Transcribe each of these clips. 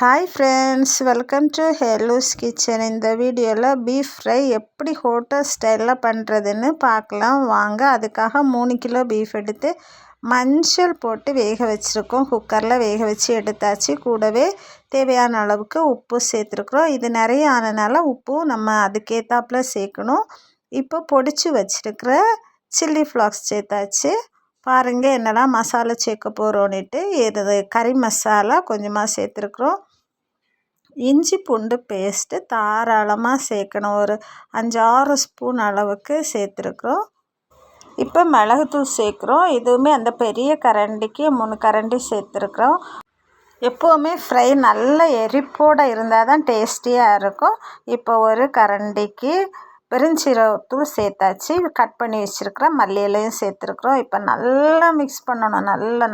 Hi friends, welcome to ஹெலூஸ் kitchen. இந்த வீடியோவில் பீஃப் ஃப்ரை எப்படி ஹோட்டல் ஸ்டைலில் பண்ணுறதுன்னு பார்க்கலாம் வாங்க. அதுக்காக 3 கிலோ பீஃப் எடுத்து மஞ்சள் போட்டு வேக வச்சுருக்கோம். குக்கரில் வேக வச்சு எடுத்தாச்சு. கூடவே தேவையான அளவுக்கு உப்பு சேர்த்துருக்குறோம். இது நிறைய ஆனதுனால உப்பு நம்ம அதுக்கேற்றாப்புல சேர்க்கணும். இப்போ பொடிச்சு வச்சுருக்கிற சில்லி ஃப்ளாக்ஸ் சேர்த்தாச்சு. பாருங்கள் என்னெல்லாம் மசாலா சேர்க்க போகிறோன்னுட்டு. இது கறி மசாலா கொஞ்சமாக சேர்த்துருக்குறோம். இஞ்சி பூண்டு பேஸ்ட்டு தாராளமாக சேர்க்கணும். ஒரு 5-6 ஸ்பூன் அளவுக்கு சேர்த்துருக்குறோம். இப்போ மிளகுத்தூள் சேர்க்குறோம். இதுவுமே அந்த பெரிய கரண்டிக்கு 3 கரண்டி சேர்த்துருக்குறோம். எப்போவுமே ஃப்ரை நல்ல எரிப்போடு இருந்தால் தான் டேஸ்டியாக இருக்கும். இப்போ ஒரு கரண்டிக்கு பெருஞ்சீரகத்தூள் சேர்த்தாச்சு. கட் பண்ணி வச்சுருக்கிற மல்லி இலையும் சேர்த்துருக்குறோம். இப்போ நல்லா மிக்ஸ் பண்ணணும்.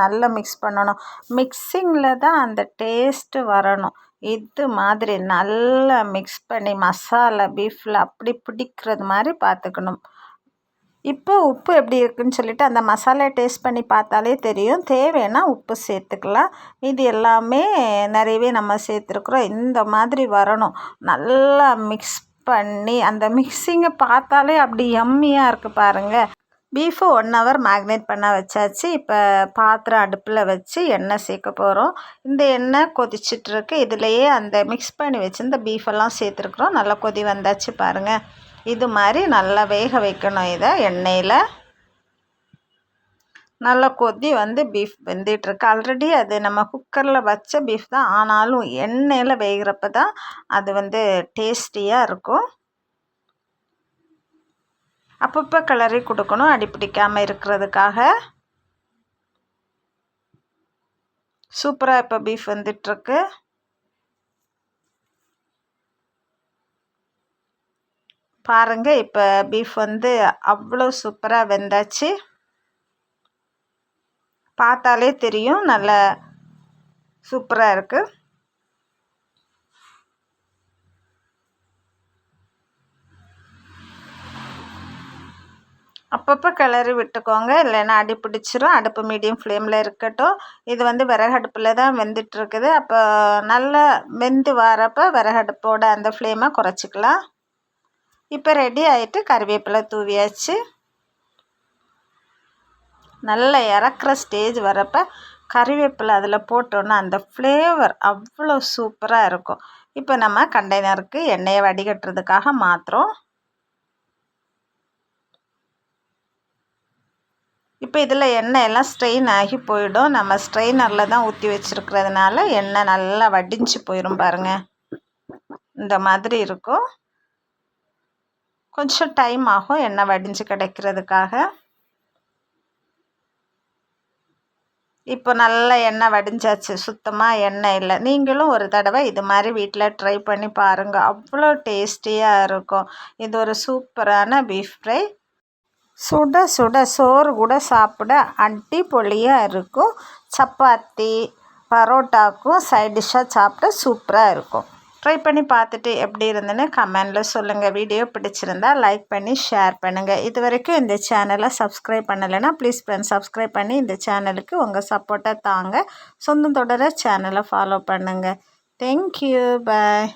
நல்லா மிக்ஸ் பண்ணணும். மிக்ஸிங்கில் தான் அந்த டேஸ்ட்டு வரணும். இது மாதிரி நல்லா மிக்ஸ் பண்ணி மசாலா பீஃபில் அப்படி பிடிக்கிறது மாதிரி பார்த்துக்கணும். இப்போ உப்பு எப்படி இருக்குதுன்னு சொல்லிவிட்டு அந்த மசாலா டேஸ்ட் பண்ணி பார்த்தாலே தெரியும். தேவைன்னா உப்பு சேர்த்துக்கலாம். இது எல்லாமே நிறையவே நம்ம சேர்த்துருக்குறோம். இந்த மாதிரி வரணும். நல்லா மிக்ஸ் பண்ணி அந்த மிக்ஸிங்கை பார்த்தாலே அப்படி யம்மியாக இருக்குது பாருங்கள். பீஃபு 1 ஹவர் மேக்னேட் பண்ண வச்சாச்சு. இப்போ பாத்திரம் அடுப்பில் வச்சு எண்ணெய் சேர்க்க போகிறோம். இந்த எண்ணெய் கொதிச்சிட்ருக்கு. இதுலேயே அந்த மிக்ஸ் பண்ணி வச்சுருந்த பீஃபெல்லாம் சேர்த்துருக்குறோம். நல்லா கொதி வந்தாச்சு பாருங்கள். இது மாதிரி நல்லா வேக வைக்கணும். இதை எண்ணெயில் நல்லா கொதி வந்து பீஃப் வெந்துட்டுருக்கு. ஆல்ரெடி அது நம்ம குக்கரில் வச்ச பீஃப் தான். ஆனாலும் எண்ணெயில் வேகிறப்ப தான் அது டேஸ்டியாக இருக்கும். அப்பப்போ கிளறி கொடுக்கணும் அடி பிடிக்காமல் இருக்கிறதுக்காக. சூப்பராக இப்போ பீஃப் வந்துட்டுருக்கு. பாருங்கள் இப்போ பீஃப் அவ்வளோ சூப்பராக வெந்தாச்சு. பார்த்தாலே தெரியும் நல்ல சூப்பராக இருக்குது. அப்பப்போ கிளறி விட்டுக்கோங்க, இல்லைன்னா அடி பிடிச்சிரும். அடுப்பு மீடியம் ஃப்ளேமில் இருக்கட்டும். இது விறகு அடுப்பில் தான் வெந்துட்டுருக்குது. அப்போ நல்லா வெந்து வரப்போ விறகு அடுப்போட அந்த ஃப்ளேமை குறைச்சிக்கலாம். இப்போ ரெடி ஆகிட்டு கறிவேப்பிலை தூவியாச்சு. நல்லா இறக்குற ஸ்டேஜ் வரப்போ கறிவேப்பிலை அதில் போட்டோன்னா அந்த ஃப்ளேவர் அவ்வளோ சூப்பராக இருக்கும். இப்போ நம்ம கண்டெய்னருக்கு எண்ணெயை வடிகட்டுறதுக்காக மாற்றுறோம். இப்போ இதில் எண்ணெய் எல்லாம் ஸ்ட்ரெயின் ஆகி போயிடும். நம்ம ஸ்ட்ரெயினரில் தான் ஊற்றி வச்சுருக்கிறதுனால எண்ணெய் நல்லா வடிஞ்சு போயிடும் பாருங்கள். இந்த மாதிரி இருக்கும். கொஞ்சம் டைம் ஆகும் எண்ணெய் வடிஞ்சு கிடைக்கிறதுக்காக. இப்போ நல்லா எண்ணெய் வடிஞ்சாச்சு. சுத்தமாக எண்ணெய் இல்லை. நீங்களும் ஒரு தடவை இது மாதிரி வீட்டில் ட்ரை பண்ணி பாருங்கள். அவ்வளோ டேஸ்டியாக இருக்கும். இது ஒரு சூப்பரான பீஃப் ஃப்ரை. சுட சுட சோறு கூட சாப்பிட அடிப்பொலியாக இருக்கும். சப்பாத்தி பரோட்டாக்கும் சைட் டிஷ்ஷாக சாப்பிட சூப்பராக இருக்கும். ட்ரை பண்ணி பார்த்துட்டு எப்படி இருந்துன்னு கமெண்டில் சொல்லுங்கள். வீடியோ பிடிச்சிருந்தா லைக் பண்ணி ஷேர் பண்ணுங்கள். இது வரைக்கும் இந்த சேனலை சப்ஸ்கிரைப் பண்ணலைன்னா ப்ளீஸ் ஃப்ரெண்ட்ஸ் சப்ஸ்கிரைப் பண்ணி இந்த சேனலுக்கு உங்கள் சப்போர்ட்டை தாங்க. சொந்தம் தொடர சேனலை ஃபாலோ பண்ணுங்கள். தேங்க்யூ, பாய்.